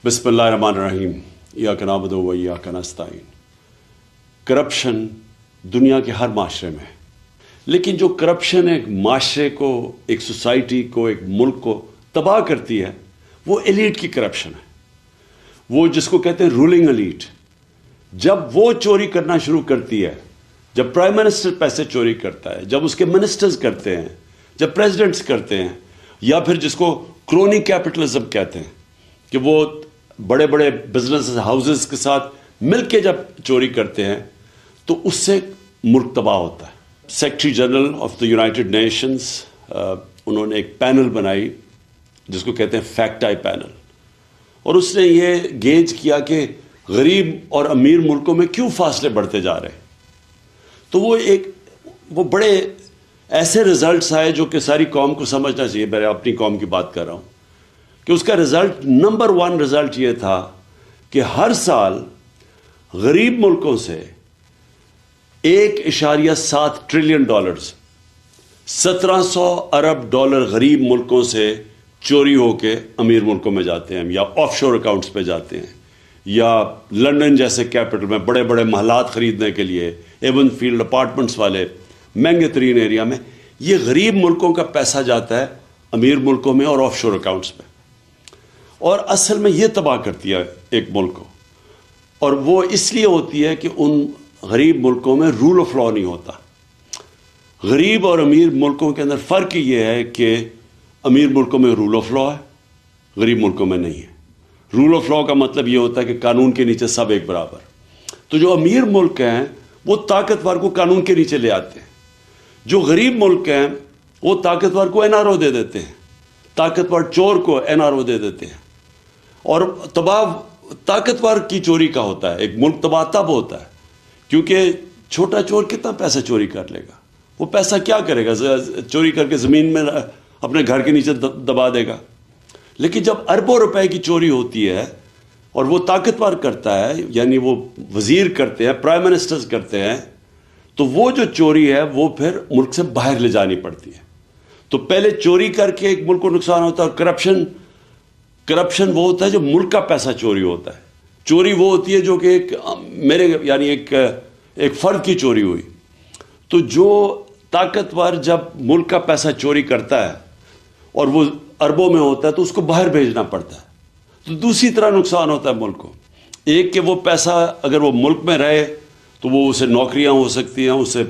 بسم اللہ الرحمن الرحیم ایاک نعبد و ایاک نستعین۔ کرپشن دنیا کے ہر معاشرے میں ہے، لیکن جو کرپشن ایک معاشرے کو، ایک سوسائٹی کو، ایک ملک کو تباہ کرتی ہے وہ ایلیٹ کی کرپشن ہے، وہ جس کو کہتے ہیں رولنگ ایلیٹ۔ جب وہ چوری کرنا شروع کرتی ہے، جب پرائم منسٹر پیسے چوری کرتا ہے، جب اس کے منسٹرز کرتے ہیں، جب پریزیڈنٹس کرتے ہیں، یا پھر جس کو کرونی کیپٹلزم کہتے ہیں کہ وہ بڑے بڑے بزنس ہاؤسز کے ساتھ مل کے جب چوری کرتے ہیں تو اس سے ملک تباہ ہوتا ہے۔ Secretary general of the United nations انہوں نے ایک پینل بنائی جس کو کہتے ہیں فیکٹ آئی پینل، اور اس نے یہ گیج کیا کہ غریب اور امیر ملکوں میں کیوں فاصلے بڑھتے جا رہے ہیں۔ تو وہ بڑے ایسے رزلٹس آئے جو کہ ساری قوم کو سمجھنا چاہیے۔ میں اپنی قوم کی بات کر رہا ہوں کہ اس کا رزلٹ نمبر 1 رزلٹ یہ تھا کہ ہر سال غریب ملکوں سے 1.7 ٹریلین ڈالرز، 1700 ارب ڈالر غریب ملکوں سے چوری ہو کے امیر ملکوں میں جاتے ہیں، یا آف شور اکاؤنٹس پہ جاتے ہیں، یا لنڈن جیسے کیپٹل میں بڑے بڑے محلات خریدنے کے لیے، ایون فیلڈ اپارٹمنٹس والے مہنگے ترین ایریا میں، یہ غریب ملکوں کا پیسہ جاتا ہے امیر ملکوں میں اور آف شور اکاؤنٹس پہ، اور اصل میں یہ تباہ کرتی ہے ایک ملک کو۔ اور وہ اس لیے ہوتی ہے کہ ان غریب ملکوں میں رول آف لا نہیں ہوتا۔ غریب اور امیر ملکوں کے اندر فرق یہ ہے کہ امیر ملکوں میں رول آف لا ہے، غریب ملکوں میں نہیں ہے۔ رول آف لا کا مطلب یہ ہوتا ہے کہ قانون کے نیچے سب ایک برابر۔ تو جو امیر ملک ہیں وہ طاقتور کو قانون کے نیچے لے آتے ہیں، جو غریب ملک ہیں وہ طاقتور کو این آر او دے دیتے ہیں، طاقتور چور کو این آر او دے دیتے ہیں۔ اور تباہ طاقتور کی چوری کا ہوتا ہے۔ ایک ملک تباہ تب ہوتا ہے کیونکہ چھوٹا چور کتنا پیسہ چوری کر لے گا، وہ پیسہ کیا کرے گا؟ چوری کر کے زمین میں اپنے گھر کے نیچے دبا دے گا۔ لیکن جب اربوں روپے کی چوری ہوتی ہے اور وہ طاقتور کرتا ہے، یعنی وہ وزیر کرتے ہیں، پرائم منسٹرز کرتے ہیں، تو وہ جو چوری ہے وہ پھر ملک سے باہر لے جانی پڑتی ہے۔ تو پہلے چوری کر کے ایک ملک کو نقصان ہوتا ہے، اور کرپشن وہ ہوتا ہے جو ملک کا پیسہ چوری ہوتا ہے۔ چوری وہ ہوتی ہے جو کہ ایک فرد کی چوری ہوئی۔ تو جو طاقتور جب ملک کا پیسہ چوری کرتا ہے اور وہ اربوں میں ہوتا ہے تو اس کو باہر بھیجنا پڑتا ہے، تو دوسری طرح نقصان ہوتا ہے ملک کو۔ ایک کہ وہ پیسہ اگر وہ ملک میں رہے تو وہ اسے نوکریاں ہو سکتی ہیں، اسے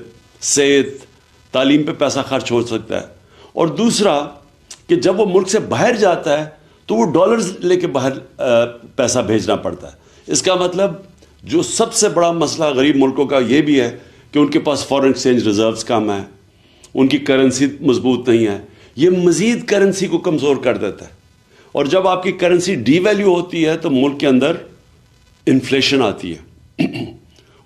صحت تعلیم پہ پیسہ خرچ ہو سکتا ہے، اور دوسرا کہ جب وہ ملک سے باہر جاتا ہے تو وہ ڈالرز لے کے باہر پیسہ بھیجنا پڑتا ہے۔ اس کا مطلب جو سب سے بڑا مسئلہ غریب ملکوں کا یہ بھی ہے کہ ان کے پاس فارن ایکسچینج ریزروز کم ہیں، ان کی کرنسی مضبوط نہیں ہے، یہ مزید کرنسی کو کمزور کر دیتا ہے۔ اور جب آپ کی کرنسی ڈی ویلیو ہوتی ہے تو ملک کے اندر انفلیشن آتی ہے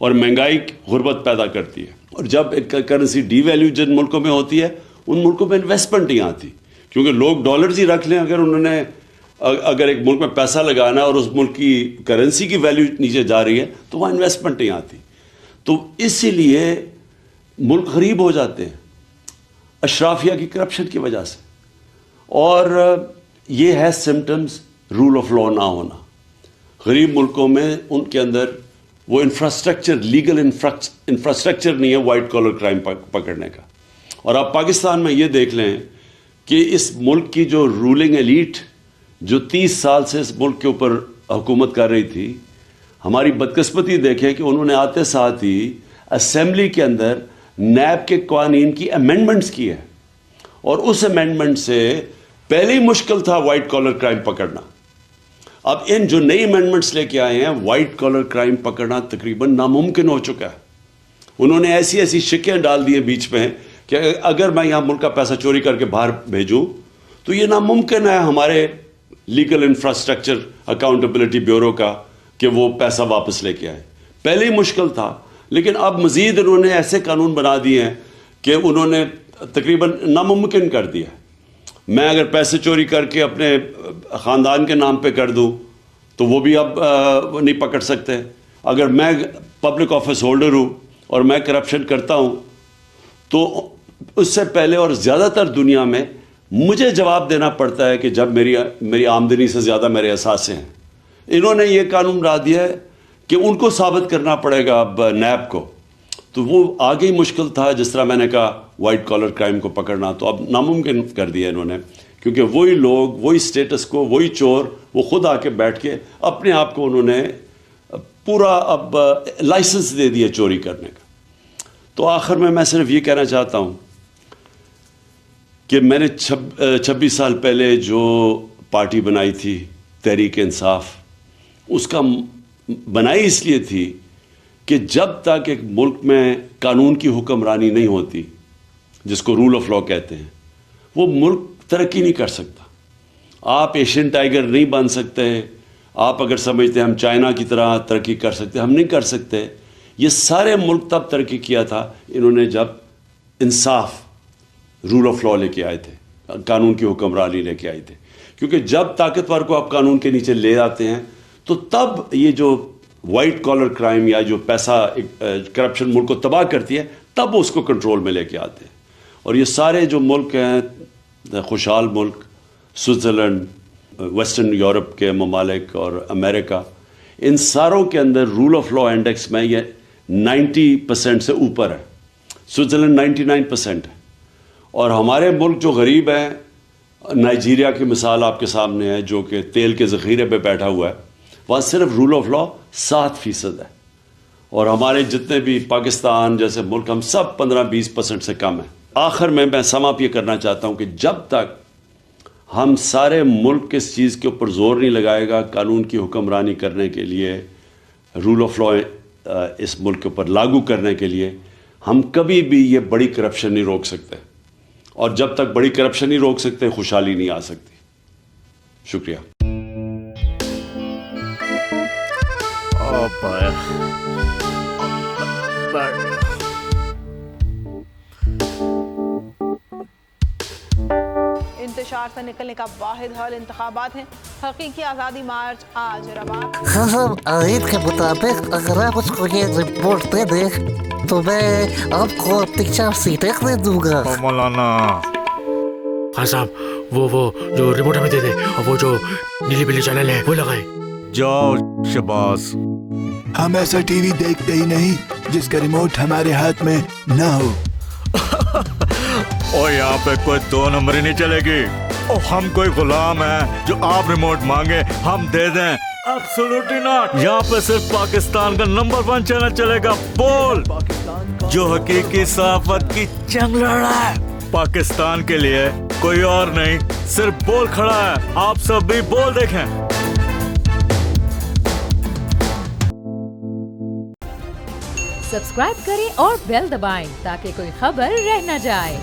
اور مہنگائی غربت پیدا کرتی ہے، اور جب کرنسی ڈی ویلیو جن ملکوں میں ہوتی ہے ان ملکوں میں انویسٹمنٹ نہیں آتی، کیونکہ لوگ ڈالرز ہی رکھ لیں۔ اگر ایک ملک میں پیسہ لگانا ہے اور اس ملک کی کرنسی کی ویلیو نیچے جا رہی ہے تو وہاں انویسٹمنٹ نہیں آتی، تو اسی لیے ملک غریب ہو جاتے ہیں اشرافیہ کی کرپشن کی وجہ سے۔ اور یہ ہے سمٹمز رول آف لا نہ ہونا۔ غریب ملکوں میں ان کے اندر وہ انفراسٹرکچر، لیگل انفراسٹرکچر نہیں ہے وائٹ کالر کرائم پکڑنے کا۔ اور آپ پاکستان میں یہ دیکھ لیں کہ اس ملک کی جو رولنگ ایلیٹ جو 30 سال سے اس ملک کے اوپر حکومت کر رہی تھی، ہماری بدقسمتی دیکھیں کہ انہوں نے آتے ساتھ ہی اسمبلی کے اندر نیب کے قوانین کی امینڈمنٹس کی ہے، اور اس امینڈمنٹ سے پہلے ہی مشکل تھا وائٹ کالر کرائم پکڑنا۔ اب ان جو نئی امینڈمنٹس لے کے آئے ہیں، وائٹ کالر کرائم پکڑنا تقریباً ناممکن ہو چکا ہے۔ انہوں نے ایسی شکیں ڈال دی ہیں بیچ میں کہ اگر میں یہاں ملک کا پیسہ چوری کر کے باہر بھیجوں تو یہ ناممکن ہے ہمارے لیگل انفراسٹرکچر اکاؤنٹیبلٹی بیورو کا کہ وہ پیسہ واپس لے کے آئے۔ پہلے ہی مشکل تھا، لیکن اب مزید انہوں نے ایسے قانون بنا دیے ہیں کہ انہوں نے تقریباً ناممکن کر دیا۔ میں اگر پیسے چوری کر کے اپنے خاندان کے نام پہ کر دوں تو وہ بھی اب نہیں پکڑ سکتے۔ اگر میں پبلک آفس ہولڈر ہوں اور میں کرپشن کرتا ہوں تو اس سے پہلے اور زیادہ تر دنیا میں مجھے جواب دینا پڑتا ہے کہ جب میری آمدنی سے زیادہ میرے اثاثے ہیں، انہوں نے یہ قانون بنا دیا ہے کہ ان کو ثابت کرنا پڑے گا اب نیب کو. تو وہ آگے ہی مشکل تھا, جس طرح میں نے کہا وائٹ کالر کرائم کو پکڑنا, تو اب ناممکن کر دیا انہوں نے, کیونکہ وہی لوگ, وہی سٹیٹس کو, وہی چور, وہ خود آ کے بیٹھ کے اپنے آپ کو انہوں نے پورا اب لائسنس دے دیا چوری کرنے کا. تو آخر میں صرف یہ کہنا چاہتا ہوں کہ میں نے 26 سال پہلے جو پارٹی بنائی تھی تحریک انصاف, اس کا بنائی اس لیے تھی کہ جب تک ایک ملک میں قانون کی حکمرانی نہیں ہوتی, جس کو رول آف لا کہتے ہیں, وہ ملک ترقی نہیں کر سکتا. آپ ایشین ٹائیگر نہیں بن سکتے. آپ اگر سمجھتے ہیں ہم چائنا کی طرح ترقی کر سکتے, ہم نہیں کر سکتے. یہ سارے ملک تب ترقی کیا تھا انہوں نے جب انصاف, رول آف لا لے کے آئے تھے, قانون کی حکمرانی لے کے آئے تھے. کیونکہ جب طاقتور کو آپ قانون کے نیچے لے آتے ہیں تو تب یہ جو وائٹ کالر کرائم یا جو پیسہ کرپشن ملک کو تباہ کرتی ہے, تب اس کو کنٹرول میں لے کے آتے ہیں. اور یہ سارے جو ملک ہیں, خوشحال ملک, سوئٹزرلینڈ, ویسٹرن یورپ کے ممالک اور امریکہ, ان ساروں کے اندر رول آف لا انڈیکس میں یہ 90% سے اوپر ہے. سوئٹزرلینڈ 99% ہے. اور ہمارے ملک جو غریب ہیں, نائجیریا کی مثال آپ کے سامنے ہے, جو کہ تیل کے ذخیرے پہ بیٹھا ہوا ہے, وہاں صرف رول آف لا 7% ہے. اور ہمارے جتنے بھی پاکستان جیسے ملک, ہم سب 15-20% سے کم ہیں. آخر میں سم اپ یہ کرنا چاہتا ہوں کہ جب تک ہم سارے ملک اس چیز کے اوپر زور نہیں لگائے گا قانون کی حکمرانی کرنے کے لیے, رول آف لا اس ملک کے اوپر لاگو کرنے کے لیے, ہم کبھی بھی یہ بڑی کرپشن نہیں روک سکتے. اور جب تک بڑی کرپشن نہیں روک سکتے, خوشحالی نہیں آ سکتی. شکریہ. انتشار سے نکلنے کا واحد حل انتخابات ہیں. حقیقی آزادی مارچ آج رواں. خزم عید کے مطابق اگر آپ اس کو یہ رپورٹ دے دیں تو میں آپ کو 3-4 سیٹیں دے دوں گا. مولانا خان صاحب وہ جو ریموٹ ہمیں دے دے, اور وہ جو نیلی بلی چینل ہے وہ لگائے. جاؤ شباز. ہم ایسا ٹی وی دیکھتے ہی نہیں جس کا ریموٹ ہمارے ہاتھ میں نہ ہو. اور یہاں پہ کوئی 2 نمبری نہیں چلے گی. اور ہم کوئی غلام ہیں جو آپ ریموٹ مانگے ہم دے دیں؟ Absolutely not. یہاں پہ صرف پاکستان کا نمبر 1 چینل چلے گا, بول, جو حقیقی صحافت کی جنگ لڑ رہا ہے. پاکستان کے لیے کوئی اور نہیں, صرف بول کھڑا ہے. آپ سب بھی بول دیکھیں. سبسکرائب کریں اور بیل دبائیں تاکہ کوئی خبر رہ نہ جائے.